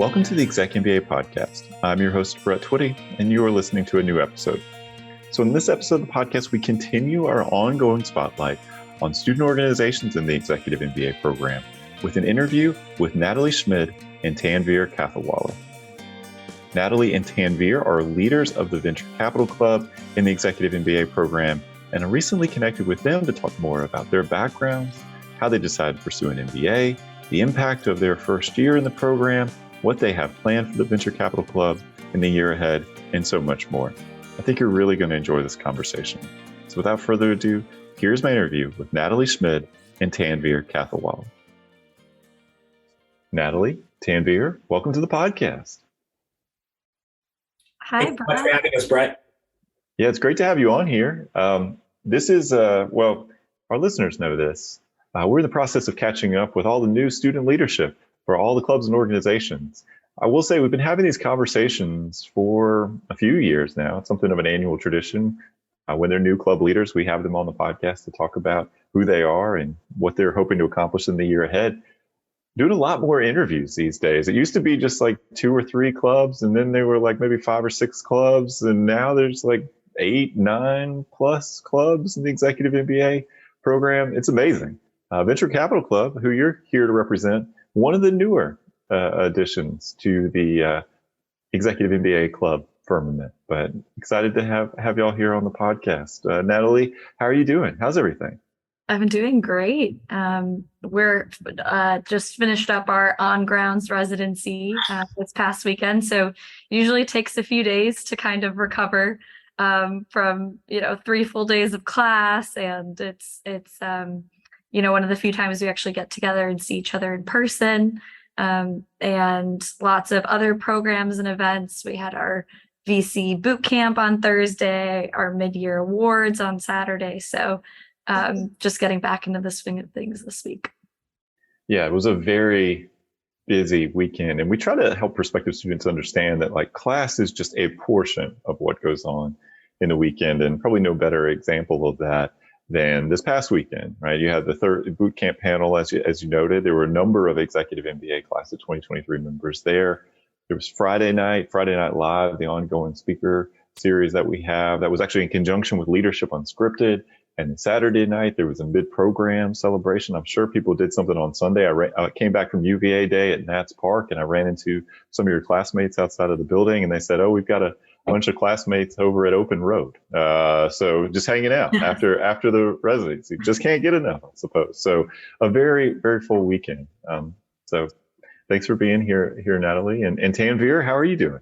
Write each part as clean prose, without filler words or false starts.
Welcome to the ExecMBA podcast. I'm your host, Brett Twitty, and you are listening to a new episode. So in this episode of the podcast, we continue our ongoing spotlight on student organizations in the Executive MBA program with an interview with Natalie Szmyd and Tanveer Kathawalla. Natalie and Tanveer are leaders of the Venture Capital Club in the Executive MBA program, and I recently connected with them to talk more about their backgrounds, how they decided to pursue an MBA, the impact of their first year in the program, what they have planned for the Venture Capital Club in the year ahead, and so much more. I think you're really going to enjoy this conversation. So without further ado, here's my interview with Natalie Szmyd and Tanveer Kathawalla. Natalie, Tanveer, welcome to the podcast. Hi, Thanks so much for having us, Brett. Yeah, it's great to have you on here. This is, well, our listeners know this. We're in the process of catching up with all the new student leadership for all the clubs and organizations. I will say we've been having these conversations for a few years now. It's something of an annual tradition. When they're new club leaders, we have them on the podcast to talk about who they are and what they're hoping to accomplish in the year ahead. Doing a lot more interviews these days. It used to be just like 2 or 3 clubs, and then there were like maybe 5 or 6 clubs, and now there's like 8, 9 plus clubs in the Executive MBA program. It's amazing. Venture Capital Club, who you're here to represent, one of the newer additions to the Executive MBA Club firmament. But excited to have y'all here on the podcast. Natalie, how are you doing? How's everything? I've been doing great. We're just finished up our on-grounds residency this past weekend, so usually takes a few days to kind of recover from 3 full days of class, and it's one of the few times we actually get together and see each other in person, and lots of other programs and events. We had our VC boot camp on Thursday, our mid-year awards on Saturday, so just getting back into the swing of things this week. Yeah, it was a very busy weekend, and we try to help prospective students understand that like class is just a portion of what goes on in the weekend, and probably no better example of that than this past weekend, right? You had the third boot camp panel, as you noted. There were a number of Executive MBA Class of 2023 members there. There was Friday Night Live, the ongoing speaker series that we have. That was actually in conjunction with Leadership Unscripted. And then Saturday night, there was a mid-program celebration. I'm sure people did something on Sunday. I came back from UVA Day at Nats Park, and I ran into some of your classmates outside of the building, and they said, "Oh, we've got a bunch of classmates over at Open Road." So just hanging out after the residency. Just can't get enough, I suppose. So a very, very full weekend. So thanks for being here, Natalie. And Tanveer, how are you doing?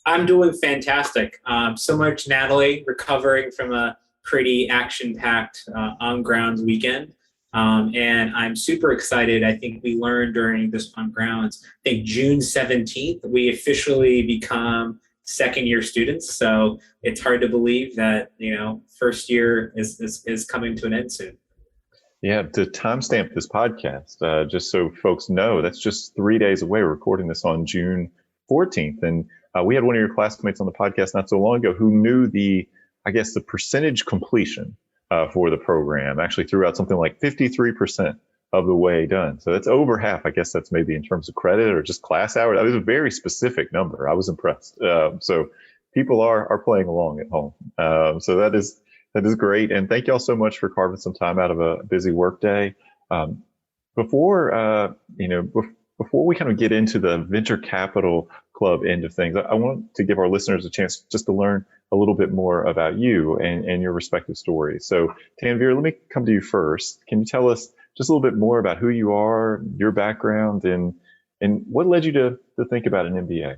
I'm doing fantastic. Similar to Natalie, recovering from a pretty action-packed on-grounds weekend. And I'm super excited. I think we learned during this on-grounds, I think June 17th, we officially become second-year students. So it's hard to believe that, first year is coming to an end soon. Yeah, to timestamp this podcast, just so folks know, that's just 3 days away. We're recording this on June 14th. And we had one of your classmates on the podcast not so long ago who knew the percentage completion for the program. Actually threw out something like 53% of the way done. So that's over half. I guess that's maybe in terms of credit or just class hours. That was a very specific number. I was impressed. So people are playing along at home. So that is great. And thank y'all so much for carving some time out of a busy work day. Before we kind of get into the Venture Capital Club end of things, I want to give our listeners a chance just to learn a little bit more about you and your respective stories. So Tanveer, let me come to you first. Can you tell us just a little bit more about who you are, your background, and what led you to think about an MBA?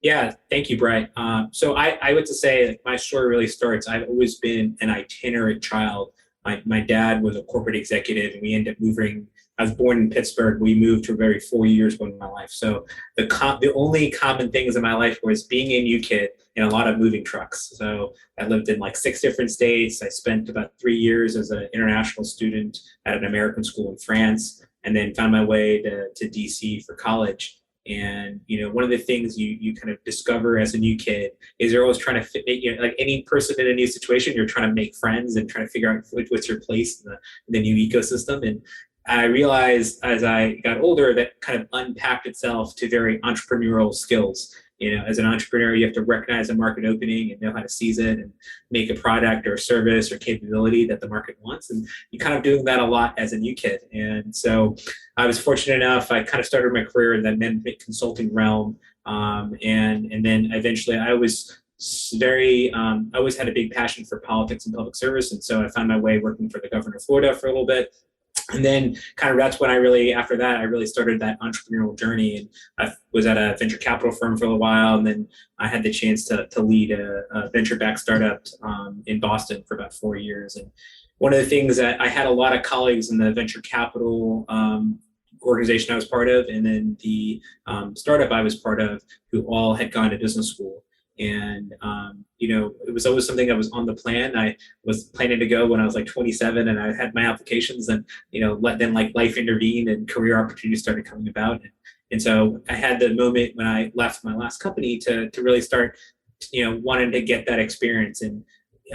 Yeah, thank you, Brett. So I would say that my story really starts, I've always been an itinerant child. My dad was a corporate executive, and we ended up moving. I was born in Pittsburgh. We moved for very 4 years in my life. So the only common things in my life was being a new kid and a lot of moving trucks. So I lived in like 6 different states. I spent about 3 years as an international student at an American school in France, and then found my way to DC for college. And, one of the things you kind of discover as a new kid is you're always trying to fit, like any person in a new situation, you're trying to make friends and trying to figure out what's your place in the new ecosystem. And I realized as I got older that kind of unpacked itself to very entrepreneurial skills. As an entrepreneur, you have to recognize a market opening and know how to seize it and make a product or service or capability that the market wants. And you kind of doing that a lot as a new kid. And so I was fortunate enough, I kind of started my career in the management consulting realm. And then eventually I was I always had a big passion for politics and public service. And so I found my way working for the governor of Florida for a little bit. And then kind of that's when after that, I really started that entrepreneurial journey. And I was at a venture capital firm for a while. And then I had the chance to lead a venture-backed startup in Boston for about 4 years. And one of the things that I had a lot of colleagues in the venture capital organization I was part of, and then the startup I was part of, who all had gone to business school. And, it was always something that was on the plan. I was planning to go when I was like 27, and I had my applications, and, then like life intervened and career opportunities started coming about. And so I had the moment when I left my last company to really start, wanting to get that experience. And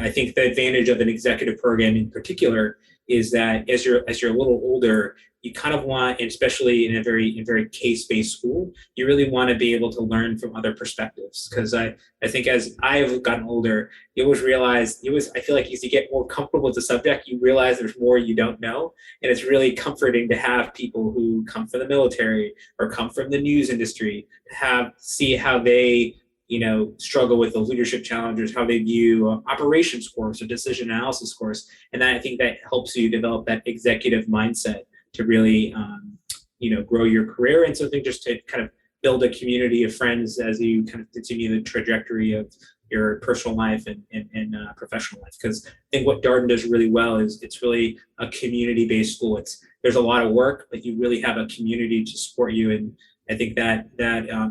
I think the advantage of an executive program in particular is that as you're a little older, you kind of want, and especially in a very case-based school, you really want to be able to learn from other perspectives. Because I think as I've gotten older, you always realize, I feel like as you get more comfortable with the subject, you realize there's more you don't know. And it's really comforting to have people who come from the military or come from the news industry see how they struggle with the leadership challenges, how they view operations course or decision analysis course. And I think that helps you develop that executive mindset to really, grow your career. And something just to kind of build a community of friends as you kind of continue the trajectory of your personal life and professional life. Because I think what Darden does really well is it's really a community-based school. There's a lot of work, but you really have a community to support you. And I think that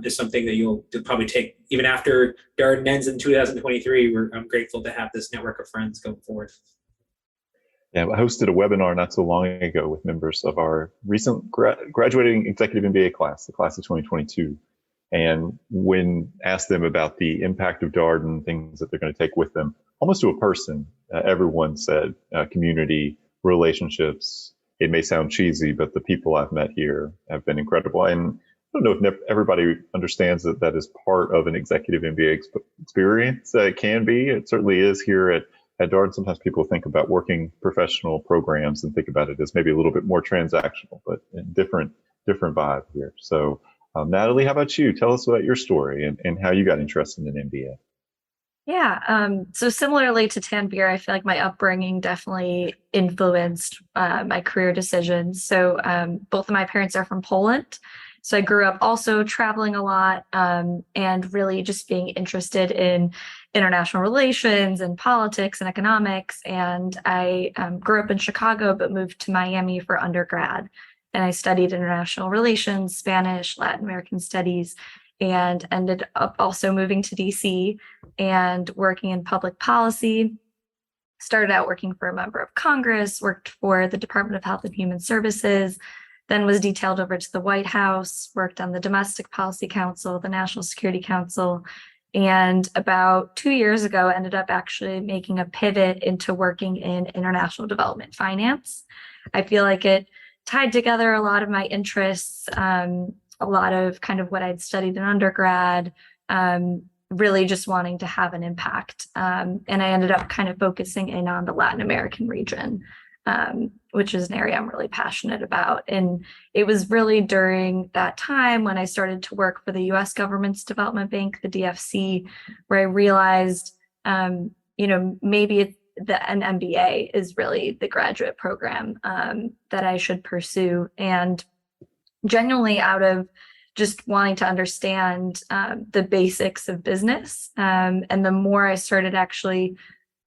is something that you'll probably take even after Darden ends in 2023. I'm grateful to have this network of friends going forward. Yeah, I hosted a webinar not so long ago with members of our recent graduating Executive MBA class, the class of 2022. And when asked them about the impact of Darden, things that they're going to take with them, almost to a person, everyone said community, relationships. It may sound cheesy, but the people I've met here have been incredible. And I don't know if everybody understands that is part of an Executive MBA experience. It can be. It certainly is here at Darden. Sometimes people think about working professional programs and think about it as maybe a little bit more transactional, but different vibe here. So, Natalie, how about you? Tell us about your story and how you got interested in MBA. Yeah. So similarly to Tanveer, I feel like my upbringing definitely influenced my career decisions. So both of my parents are from Poland. So I grew up also traveling a lot and really just being interested in international relations and politics and economics. And I grew up in Chicago, but moved to Miami for undergrad. And I studied international relations, Spanish, Latin American studies, and ended up also moving to DC and working in public policy. Started out working for a member of Congress, worked for the Department of Health and Human Services, then was detailed over to the White House, worked on the Domestic Policy Council, the National Security Council, and about 2 years ago ended up actually making a pivot into working in international development finance. I feel like it tied together a lot of my interests, a lot of kind of what I'd studied in undergrad, really just wanting to have an impact. And I ended up kind of focusing in on the Latin American region, which is an area I'm really passionate about. And it was really during that time when I started to work for the US government's development bank, the DFC, where I realized, maybe an MBA is really the graduate program that I should pursue. And genuinely out of just wanting to understand the basics of business. And the more I started actually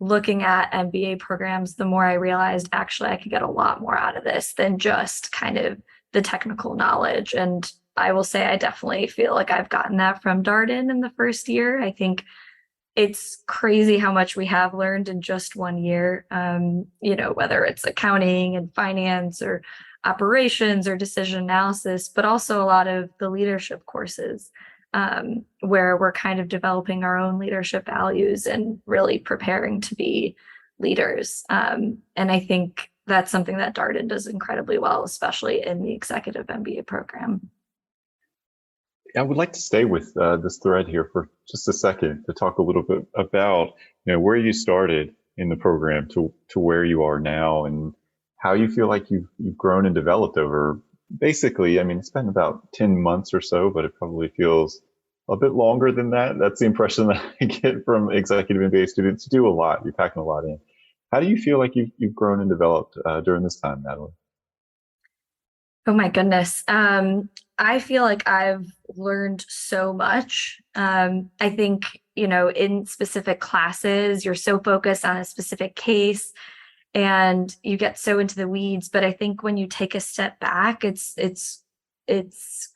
looking at MBA programs, the more I realized actually I could get a lot more out of this than just kind of the technical knowledge. And I will say I definitely feel like I've gotten that from Darden in the first year. I think it's crazy how much we have learned in just 1 year, whether it's accounting and finance or operations or decision analysis, but also a lot of the leadership courses where we're kind of developing our own leadership values and really preparing to be leaders. And I think that's something that Darden does incredibly well, especially in the Executive MBA program. I would like to stay with this thread here for just a second to talk a little bit about, where you started in the program to where you are now, and how you feel like you've grown and developed over basically, I mean, it's been about 10 months or so, but it probably feels a bit longer than that. That's the impression that I get from Executive MBA students. You do a lot, you're packing a lot in. How do you feel like you've grown and developed during this time, Natalie? Oh my goodness. I feel like I've learned so much. I think, in specific classes, you're so focused on a specific case and you get so into the weeds. But I think when you take a step back, it's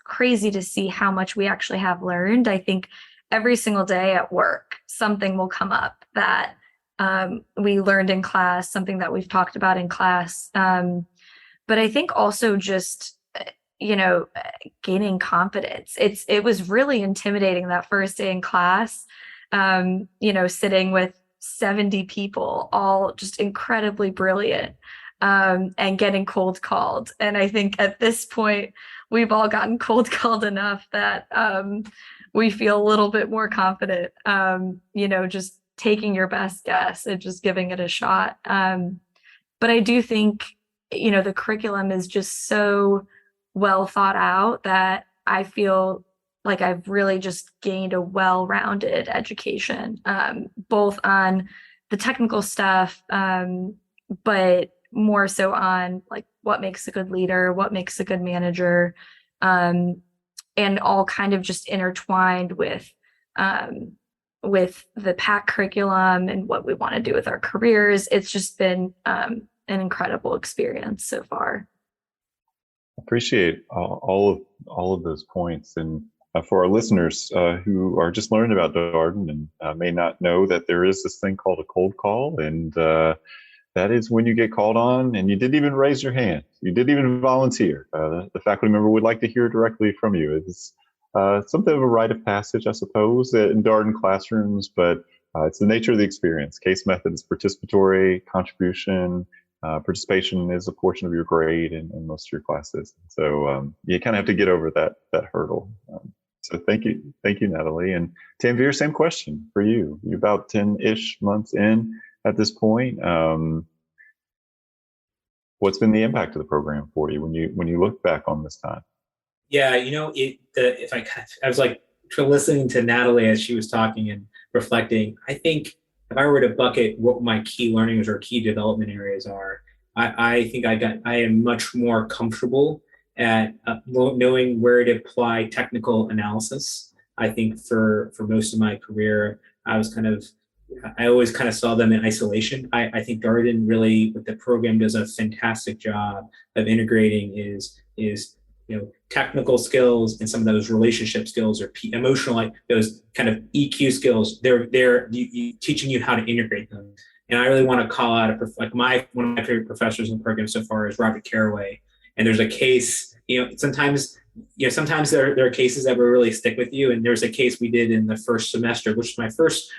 crazy to see how much we actually have learned. I think every single day at work, something will come up that we learned in class, something that we've talked about in class. But I think also just, gaining confidence. It was really intimidating that first day in class, sitting with 70 people, all just incredibly brilliant, and getting cold called. And I think at this point, we've all gotten cold called enough that we feel a little bit more confident, just taking your best guess and just giving it a shot. But I do think, the curriculum is just so well thought out that I feel like I've really just gained a well-rounded education, both on the technical stuff, but more so on like what makes a good leader, what makes a good manager, and all kind of just intertwined with the PAC curriculum and what we want to do with our careers. It's just been an incredible experience so far. Appreciate all of those points. And for our listeners who are just learning about Darden and may not know that there is this thing called a cold call, and that is when you get called on and you didn't even raise your hand, you didn't even volunteer. The faculty member would like to hear directly from you. It's something of a rite of passage, I suppose, in Darden classrooms, but it's the nature of the experience. Case method is participatory, contribution. Participation is a portion of your grade in most of your classes. So you kind of have to get over that hurdle. So thank you, Natalie. And Tanveer, same question for you. You're about 10-ish months in at this point. What's been the impact of the program for you when you look back on this time? Yeah, I was like listening to Natalie as she was talking and reflecting. I think if I were to bucket what my key learnings or key development areas are, I think I am much more comfortable at knowing where to apply technical analysis. I think for most of my career, I always kind of saw them in isolation. I think Darden really, with the program, does a fantastic job of integrating is technical skills and some of those relationship skills or emotional, like those kind of EQ skills. They're teaching you how to integrate them. And I really want to call out one of my favorite professors in the program so far is Robert Caraway. And there's a case, sometimes there are cases that will really stick with you. And there's a case we did in the first semester, which was my first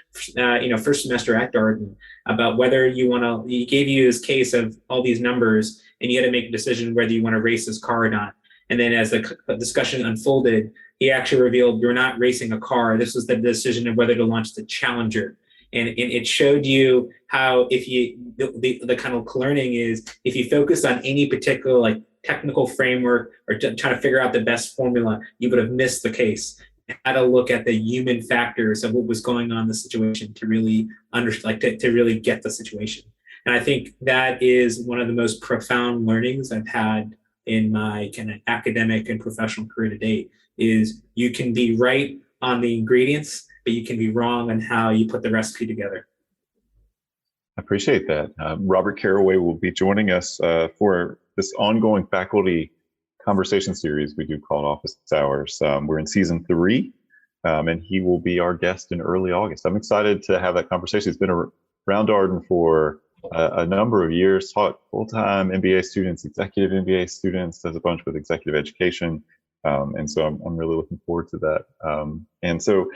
semester at Darden, about whether he gave you this case of all these numbers and you had to make a decision whether you want to race this car or not. And then as the discussion unfolded, he actually revealed you're not racing a car. This was the decision of whether to launch the Challenger. And it showed you how the kind of learning is, if you focus on any particular technical framework or trying to figure out the best formula, you would have missed the case. And how to look at the human factors of what was going on in the situation to really to really get the situation. And I think that is one of the most profound learnings I've had in my kind of academic and professional career to date, is you can be right on the ingredients, but you can be wrong on how you put the recipe together. I appreciate that. Robert Caraway will be joining us for this ongoing faculty conversation series we do called Office Hours. We're in season 3, and he will be our guest in early August. I'm excited to have that conversation. He's been around Darden for a number of years, taught full-time MBA students, executive MBA students, does a bunch with executive education. And so I'm really looking forward to that. And so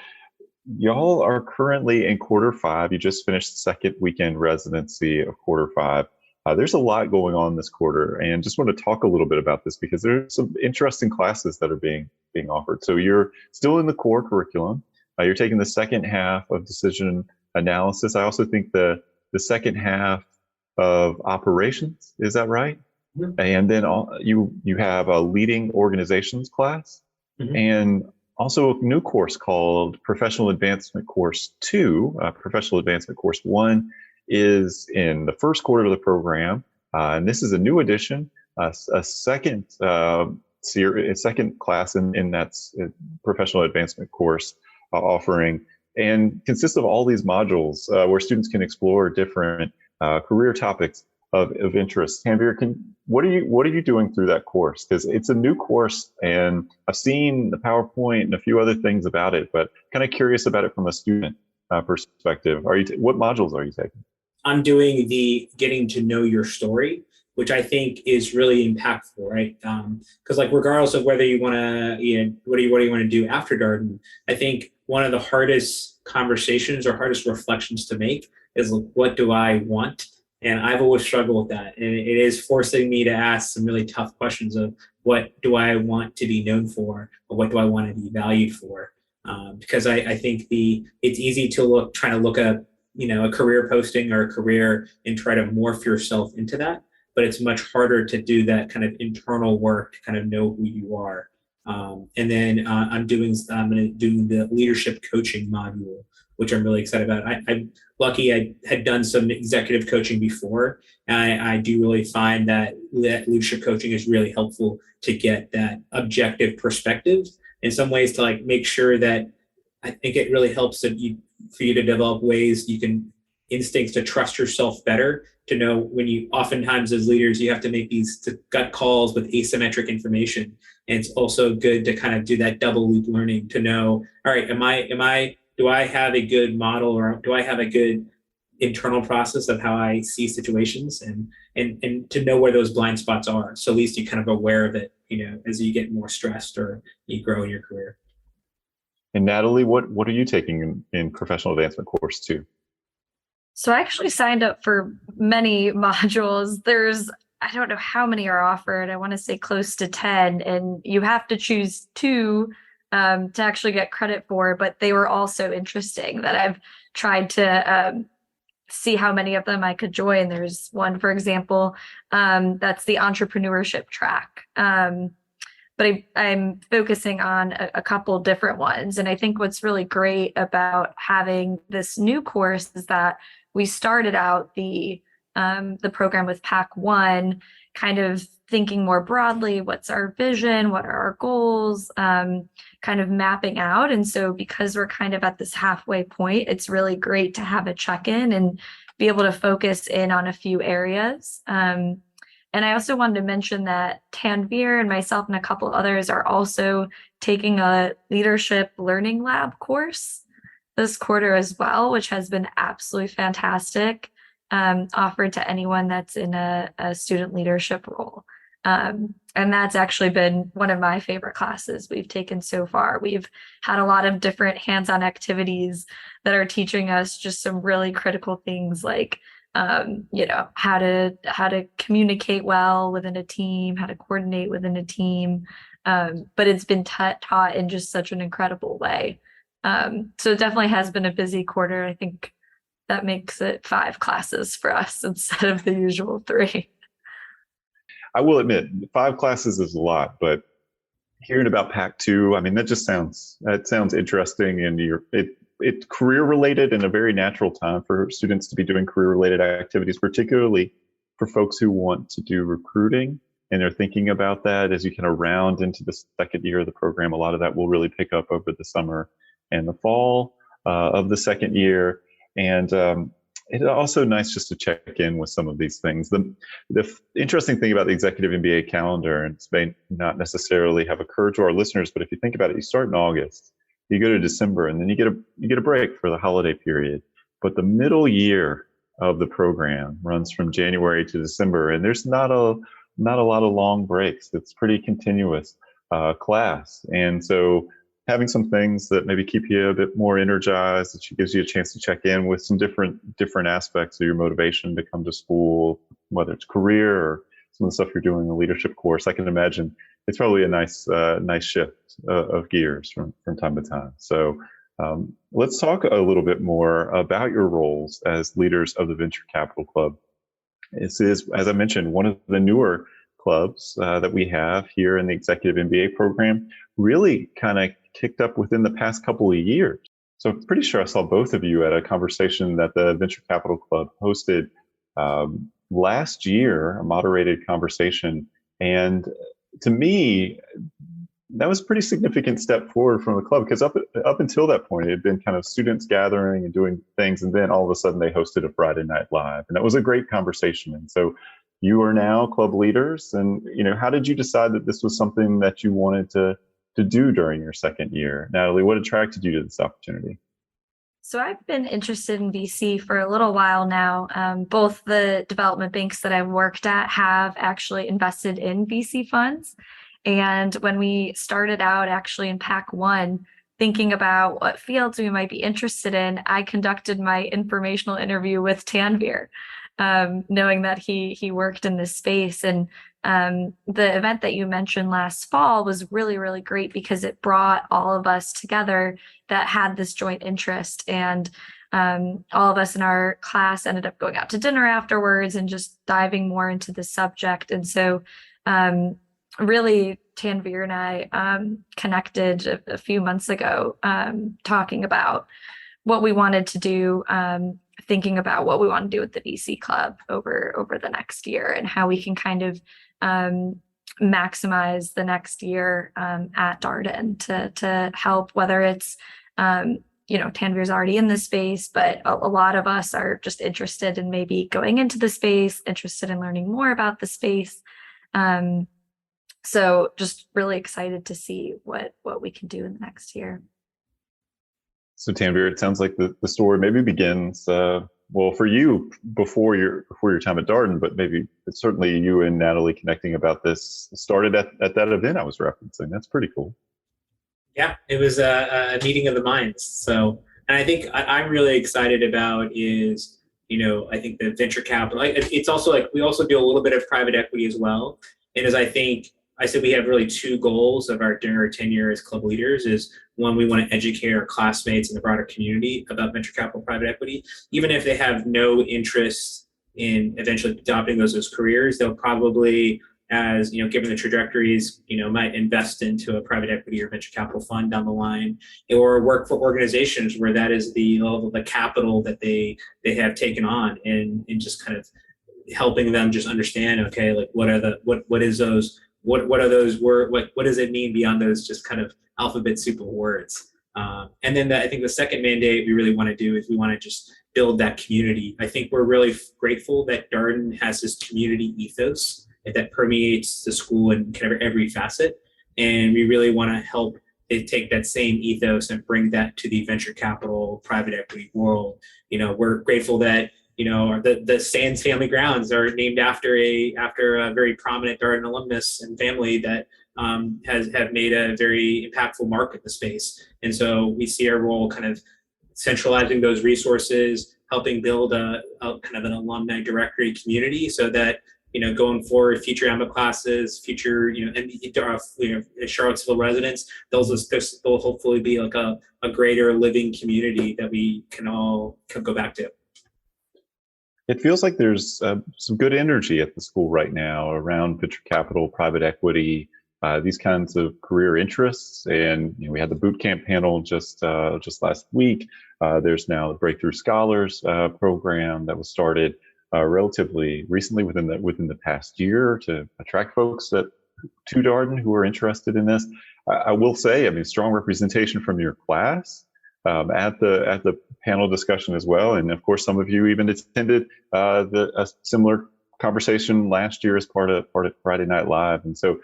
y'all are currently in quarter 5. You just finished the second weekend residency of quarter 5. There's a lot going on this quarter, and just want to talk a little bit about this because there's some interesting classes that are being offered. So you're still in the core curriculum. You're taking the second half of decision analysis. I also think the second half of operations. Is that right? Mm-hmm. And then you have a leading organizations class, mm-hmm. and also a new course called Professional Advancement Course 2. Professional Advancement Course 1 is in the first quarter of the program, and this is a new addition, a second class in that Professional Advancement Course offering, and consists of all these modules where students can explore different career topics of interest. Tanveer, what are you doing through that course? Because it's a new course, and I've seen the PowerPoint and a few other things about it, but kind of curious about it from a student perspective. What modules are you taking? I'm doing the getting to know your story, which I think is really impactful, right? Because like regardless of whether you want to, what do you want to do after Darden, I think one of the hardest conversations or hardest reflections to make is, what do I want? And I've always struggled with that. And it is forcing me to ask some really tough questions of, what do I want to be known for? Or what do I want to be valued for? Because I think it's easy to try to look up, a career posting or a career and try to morph yourself into that. But it's much harder to do that kind of internal work to kind of know who you are. And then I'm doing the leadership coaching module, which I'm really excited about. I'm lucky I had done some executive coaching before, and I do really find that leadership coaching is really helpful to get that objective perspective. In some ways, to make sure that I think it really helps for you to develop ways you can instincts to trust yourself better, to know when oftentimes as leaders, you have to make these gut calls with asymmetric information. And it's also good to kind of do that double loop learning to know, all right, do I have a good model, or do I have a good internal process of how I see situations, and to know where those blind spots are. So at least you're kind of aware of it, as you get more stressed or you grow in your career. And Natalie, what are you taking in Professional Advancement Course 2? So I actually signed up for many modules. I don't know how many are offered. I want to say close to 10, and you have to choose 2 to actually get credit for, but they were all so interesting that I've tried to see how many of them I could join. There's one, for example, that's the entrepreneurship track. But I'm focusing on a couple different ones. And I think what's really great about having this new course is that we started out the program with Pack 1, kind of thinking more broadly, what's our vision, what are our goals, kind of mapping out. And so because we're kind of at this halfway point, it's really great to have a check-in and be able to focus in on a few areas. And I also wanted to mention that Tanveer and myself and a couple others are also taking a leadership learning lab course this quarter as well, which has been absolutely fantastic, offered to anyone that's in a student leadership role. And that's actually been one of my favorite classes we've taken so far. We've had a lot of different hands-on activities that are teaching us just some really critical things, like how to communicate well within a team, how to coordinate within a team. But it's been taught in just such an incredible way. So it definitely has been a busy quarter. I think that makes it 5 classes for us instead of the usual 3. I will admit, 5 classes is a lot, but hearing about Pack 2, I mean, that sounds interesting, and it's career related and a very natural time for students to be doing career related activities, particularly for folks who want to do recruiting and they're thinking about that as you kind of round into the second year of the program. A lot of that will really pick up over the summer and the fall of the second year. And it's also nice just to check in with some of these things. The interesting thing about the Executive MBA calendar, and it may not necessarily have occurred to our listeners, but if you think about it, you start in August, you go to December, and then you get a break for the holiday period. But the middle year of the program runs from January to December, and there's not a lot of long breaks. It's pretty continuous class. And so having some things that maybe keep you a bit more energized, that gives you a chance to check in with some different aspects of your motivation to come to school, whether it's career or some of the stuff you're doing in the leadership course. I can imagine it's probably a nice shift of gears from time to time. So let's talk a little bit more about your roles as leaders of the Venture Capital Club. This is, as I mentioned, one of the newer clubs that we have here in the Executive MBA program, really kind of kicked up within the past couple of years. So I'm pretty sure I saw both of you at a conversation that the Venture Capital Club hosted last year, a moderated conversation. And to me, that was a pretty significant step forward from the club, because up until that point, it had been kind of students gathering and doing things. And then all of a sudden they hosted a Friday Night Live. And that was a great conversation. And so you are now club leaders. And, how did you decide that this was something that you wanted to do during your second year? Natalie, what attracted you to this opportunity? So I've been interested in VC for a little while now. Both the development banks that I've worked at have actually invested in VC funds. And when we started out actually in Pack 1, thinking about what fields we might be interested in, I conducted my informational interview with Tanveer, knowing that he worked in this space. And the event that you mentioned last fall was really, really great because it brought all of us together that had this joint interest. And all of us in our class ended up going out to dinner afterwards and just diving more into the subject. And so really, Tanveer and I connected a few months ago, talking about what we wanted to do, thinking about what we want to do with the VC club over the next year, and how we can kind of maximize the next year at Darden to help, whether it's Tanveer's already in this space, but a lot of us are just interested in maybe going into the space, interested in learning more about the space. So just really excited to see what we can do in the next year. So Tanveer, it sounds like the story maybe begins for you before your time at Darden, but maybe certainly you and Natalie connecting about this started at that event I was referencing. That's pretty cool. Yeah, it was a meeting of the minds. So, and I think I'm really excited about is, I think the venture capital, it's also like we also do a little bit of private equity as well. And as I said, we have really two goals of our tenure as club leaders is, one, we want to educate our classmates and the broader community about venture capital private equity. Even if they have no interest in eventually adopting those as careers, they'll probably, as given the trajectories, might invest into a private equity or venture capital fund down the line, or work for organizations where that is the capital that they have taken on, and just kind of helping them just understand, okay, like what are those words? What does it mean beyond those just kind of alphabet soup of words? And then I think the second mandate we really want to do is we want to just build that community. I think we're really grateful that Darden has this community ethos that permeates the school in kind of every facet. And we really want to help it take that same ethos and bring that to the venture capital private equity world. We're grateful that the Sands family grounds are named after a very prominent Darden alumnus and family that have made a very impactful mark in the space. And so we see our role kind of centralizing those resources, helping build a kind of an alumni directory community, so that going forward, future EMBA classes, future Charlottesville residents, they'll hopefully be like a greater living community that we can all go back to. It feels like there's some good energy at the school right now around venture capital, private equity, these kinds of career interests. And we had the boot camp panel just last week. There's now the Breakthrough Scholars program that was started relatively recently, within the past year, to attract folks to Darden who are interested in this. I will say, strong representation from your class at the panel discussion as well, and of course, some of you even attended a similar conversation last year as part of Friday Night Live. And so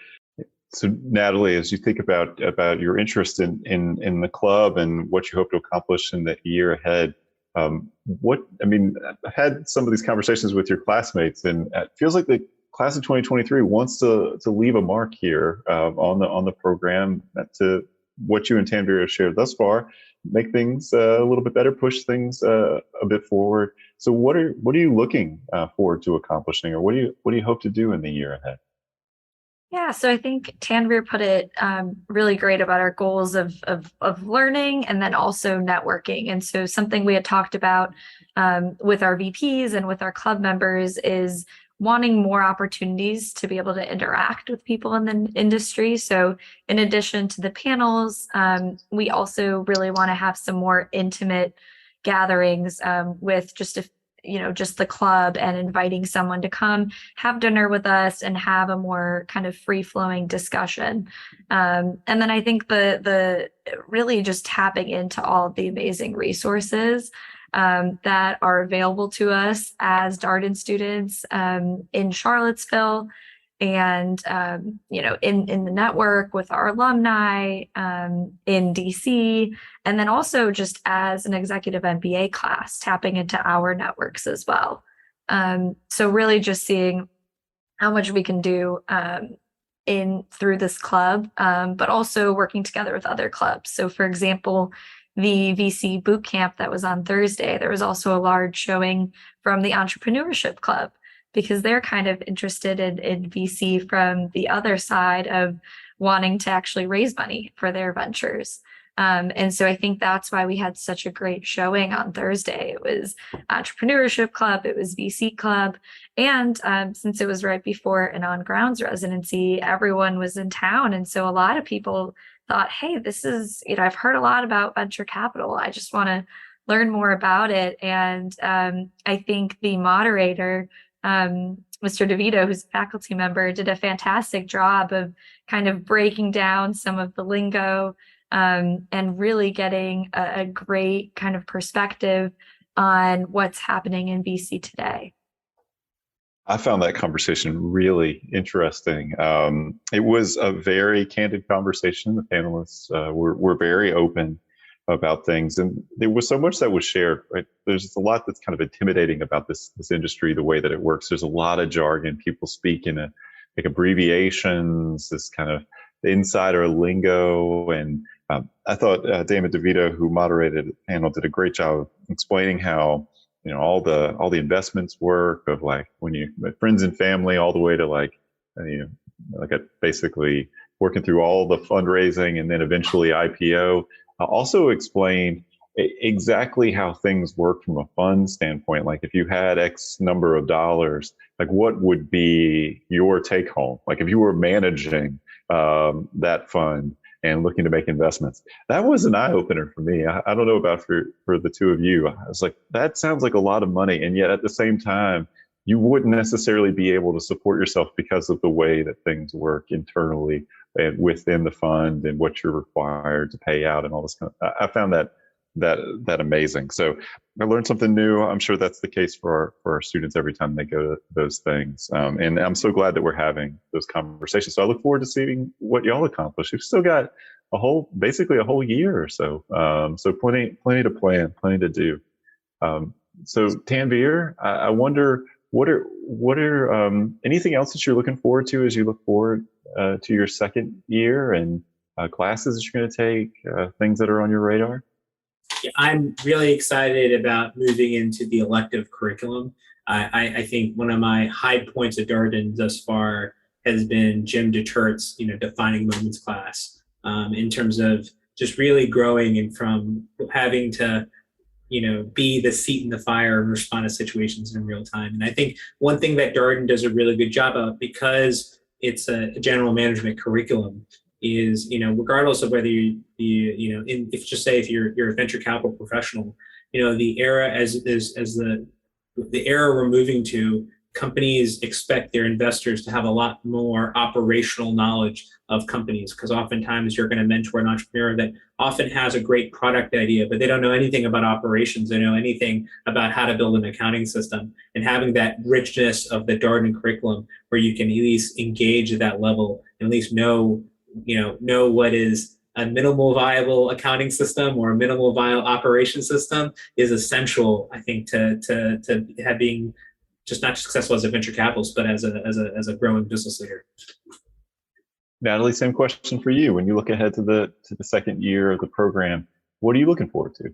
Natalie, as you think about your interest in the club and what you hope to accomplish in the year ahead, I've had some of these conversations with your classmates, and it feels like the class of 2023 wants to leave a mark here on the program, to what you and Tanveer have shared thus far make things a little bit better, push things a bit forward. So what are you looking forward to accomplishing, or what do you hope to do in the year ahead? Yeah, so I think Tanveer put it really great about our goals of learning and then also networking. And so something we had talked about with our VPs and with our club members is wanting more opportunities to be able to interact with people in the industry. So in addition to the panels, we also really want to have some more intimate gatherings with just the club, and inviting someone to come have dinner with us and have a more kind of free-flowing discussion. And then I think the really just tapping into all of the amazing resources that are available to us as Darden students in Charlottesville, and in the network with our alumni in DC, and then also just as an executive MBA class, tapping into our networks as well. So really just seeing how much we can do through this club, but also working together with other clubs. So for example, the VC boot camp that was on Thursday, there was also a large showing from the Entrepreneurship Club, because they're kind of interested in VC from the other side of wanting to actually raise money for their ventures. And so I think that's why we had such a great showing on Thursday. It was Entrepreneurship Club, it was VC Club, and since it was right before an on-grounds residency, everyone was in town. And so a lot of people thought, hey, this is, I've heard a lot about venture capital. I just want to learn more about it. And I think the moderator, Mr. DeVito, who's a faculty member, did a fantastic job of kind of breaking down some of the lingo and really getting a great kind of perspective on what's happening in VC today. I found that conversation really interesting. It was a very candid conversation. The panelists were very open about things, and there was so much that was shared. Right, there's a lot that's kind of intimidating about this industry, the way that it works. There's a lot of jargon. People speak in like abbreviations, this kind of insider lingo, and I thought Damon DeVito, who moderated the panel, did a great job of explaining how all the investments work, of like when you friends and family, all the way to like basically working through all the fundraising and then eventually IPO. Also explained exactly how things work from a fund standpoint. Like if you had X number of dollars, like what would be your take home? Like if you were managing that fund and looking to make investments, that was an eye opener for me. I don't know about for the two of you. I was like, that sounds like a lot of money. And yet at the same time, you wouldn't necessarily be able to support yourself because of the way that things work internally and within the fund and what you're required to pay out and all this kind of. I found that amazing. So I learned something new. I'm sure that's the case for our students every time they go to those things. And I'm so glad that we're having those conversations. So I look forward to seeing what y'all accomplish. You've still got basically a whole year or so. So plenty to plan, plenty to do. So Tanveer, I wonder, what are anything else that you're looking forward to as you look forward to your second year, and classes that you're going to take, things that are on your radar? I'm really excited about moving into the elective curriculum. I think one of my high points at Darden thus far has been Jim DeTurt's, defining moments class, in terms of just really growing and from having to, be the seat in the fire and respond to situations in real time. And I think one thing that Darden does a really good job of, because it's a general management curriculum, is regardless of whether if just say if you're a venture capital professional, the era as the era we're moving to, companies expect their investors to have a lot more operational knowledge of companies, because oftentimes you're going to mentor an entrepreneur that often has a great product idea, but they don't know anything about operations. They don't know anything about how to build an accounting system. And having that richness of the Darden curriculum, where you can at least engage at that level and at least know what is a minimal viable accounting system or a minimal viable operation system, is essential, I think, to being just not successful as a venture capitalist, but as a growing business leader. Natalie, same question for you. When you look ahead to the second year of the program, what are you looking forward to?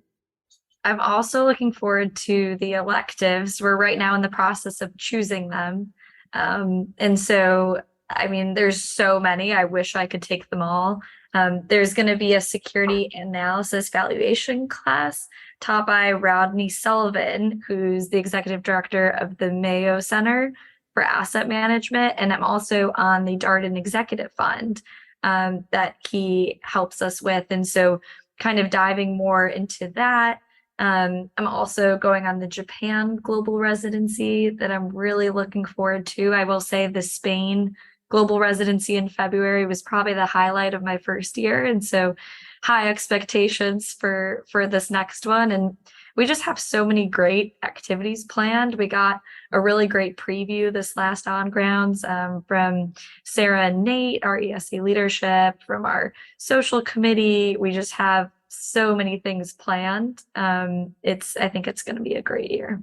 I'm also looking forward to the electives. We're right now in the process of choosing them. And so, I mean, there's so many. I wish I could take them all. There's going to be a security analysis valuation class taught by Rodney Sullivan, who's the executive director of the Mayo Center for Asset Management. And I'm also on the Darden Executive Fund that he helps us with. And so kind of diving more into that. I'm also going on the Japan global residency that I'm really looking forward to. I will say the Spain global residency in February was probably the highlight of my first year. And so high expectations for this next one. And we just have so many great activities planned. We got a really great preview this last on grounds from Sarah and Nate, our ESC leadership, from our social committee. We just have so many things planned. I think it's going to be a great year.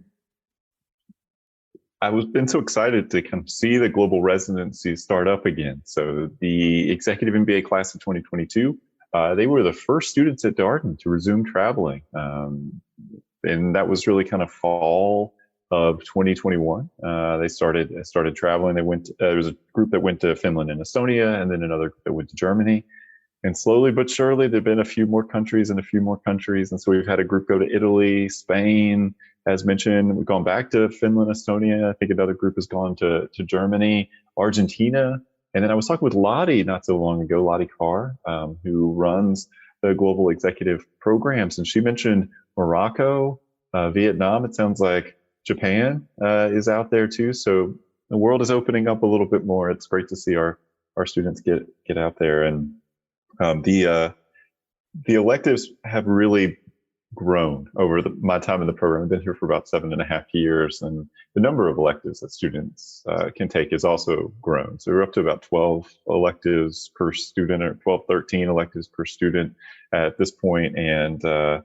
Been so excited to kind of see the global residency start up again. So the Executive MBA class of 2022, they were the first students at Darden to resume traveling. And that was really kind of fall of 2021. They started traveling. There was a group that went to Finland and Estonia, and then another group that went to Germany. And slowly but surely, there've been a few more countries and a few more countries. And so we've had a group go to Italy, Spain, as mentioned. We've gone back to Finland, Estonia. I think another group has gone to Germany, Argentina. And then I was talking with Lottie not so long ago, Lottie Carr, who runs the global executive programs. And she mentioned Morocco, Vietnam. It sounds like Japan is out there too. So the world is opening up a little bit more. It's great to see our students get out there. And the electives have really grown over my time in the program. I've been here for about 7.5 years, and the number of electives that students can take has also grown. So we're up to about 12 electives per student, or 12, 13 electives per student at this point, and the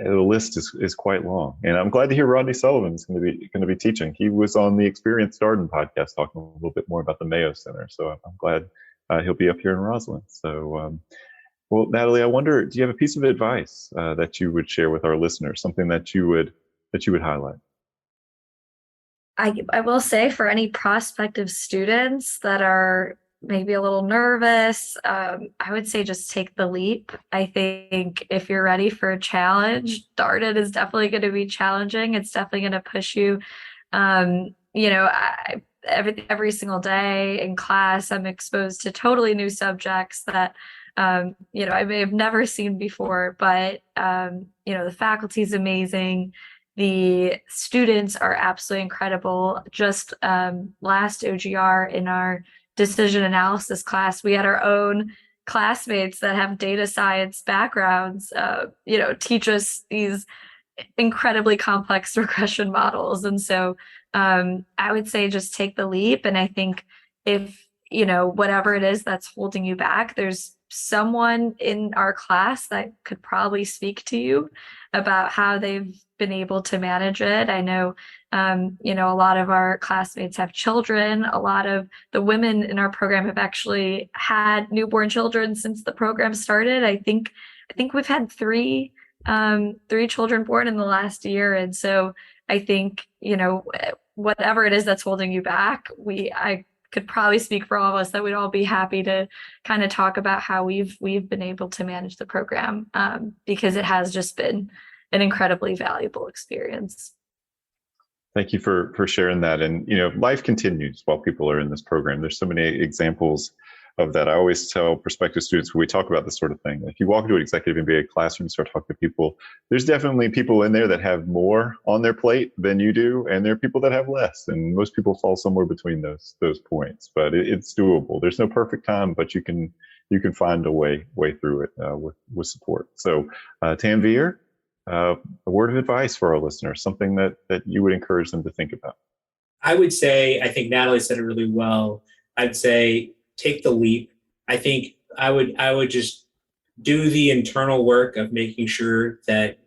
list is quite long. And I'm glad to hear Rodney Sullivan is going to be teaching. He was on the Experienced Darden podcast talking a little bit more about the Mayo Center. So I'm glad he'll be up here in Roslyn. So, well, Natalie, I wonder, do you have a piece of advice that you would share with our listeners, something that you would highlight? I will say, for any prospective students that are maybe a little nervous, I would say just take the leap. I think if you're ready for a challenge, Darden is definitely going to be challenging. It's definitely going to push you. Every single day in class, I'm exposed to totally new subjects that I may have never seen before, but the faculty is amazing. The students are absolutely incredible. Just last OGR in our decision analysis class, we had our own classmates that have data science backgrounds, teach us these incredibly complex regression models. And so I would say just take the leap. And I think if, whatever it is that's holding you back, there's someone in our class that could probably speak to you about how they've been able to manage it. I know, a lot of our classmates have children. A lot of the women in our program have actually had newborn children since the program started. I think we've had three children born in the last year. And so I think, whatever it is that's holding you back, I could probably speak for all of us that we'd all be happy to kind of talk about how we've been able to manage the program, because it has just been an incredibly valuable experience. Thank you for sharing that. And, life continues while people are in this program. There's so many examples of that. I always tell prospective students when we talk about this sort of thing, if you walk into an executive MBA classroom and start talking to people, there's definitely people in there that have more on their plate than you do, and there are people that have less, and most people fall somewhere between those points. But it's doable. There's no perfect time, but you can find a way through it with support. So, Tanveer, a word of advice for our listeners, something that you would encourage them to think about. I would say, I think Natalie said it really well. I'd say take the leap. I think I would just do the internal work of making sure that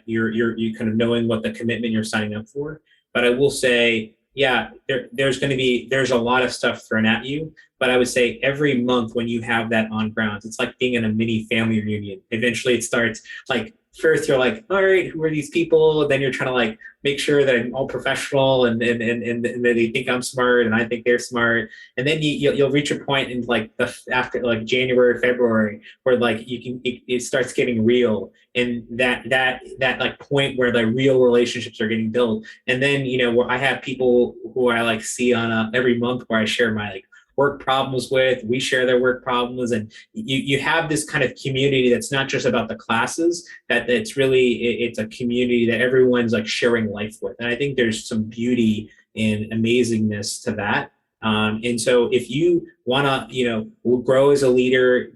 you're kind of knowing what the commitment you're signing up for. But I will say, there's a lot of stuff thrown at you, but I would say every month when you have that on grounds, it's like being in a mini family reunion. Eventually it starts like, first you're like, all right, who are these people? And then you're trying to like make sure that I'm all professional and that they think I'm smart and I think they're smart. And then you'll reach a point in like after like January, February, where like it starts getting real, and that like point where the real relationships are getting built. And then, where I have people who I like see on every month where I share my like work problems with, we share their work problems, and you have this kind of community that's not just about the classes, that it's a community that everyone's like sharing life with. And I think there's some beauty and amazingness to that. And so if you want to, grow as a leader,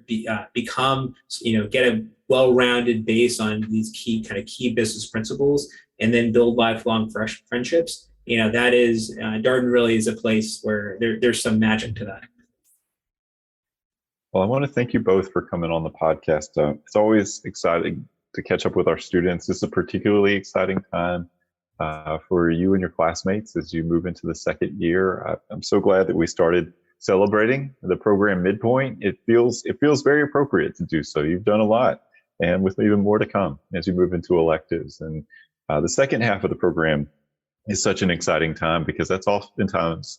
become, get a well-rounded base on these key business principles, and then build lifelong friendships, that is, Darden really is a place where there's some magic to that. Well, I want to thank you both for coming on the podcast. It's always exciting to catch up with our students. This is a particularly exciting time for you and your classmates as you move into the second year. I'm so glad that we started celebrating the program midpoint. It feels very appropriate to do so. You've done a lot, and with even more to come as you move into electives. And the second half of the program is such an exciting time, because that's oftentimes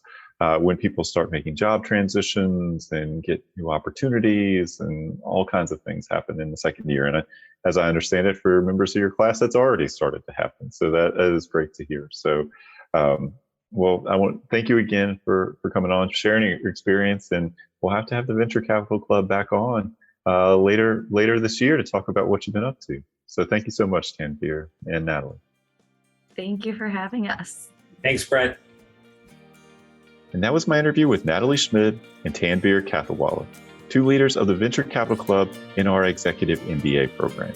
when people start making job transitions and get new opportunities, and all kinds of things happen in the second year. And as I understand it, for members of your class, that's already started to happen. So that is great to hear. So, well, I want to thank you again for coming on, sharing your experience, and we'll have to have the Venture Capital Club back on later this year to talk about what you've been up to. So thank you so much, Tanveer and Natalie. Thank you for having us. Thanks, Brett. And that was my interview with Natalie Szmyd and Tanveer Kathawalla, two leaders of the Venture Capital Club in our Executive MBA program.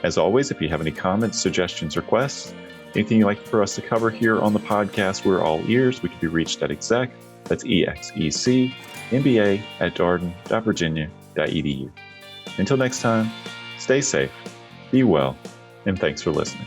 As always, if you have any comments, suggestions, requests, anything you'd like for us to cover here on the podcast, we're all ears. We can be reached at exec, that's EXEC, MBA at darden.virginia.edu. Until next time, stay safe, be well, and thanks for listening.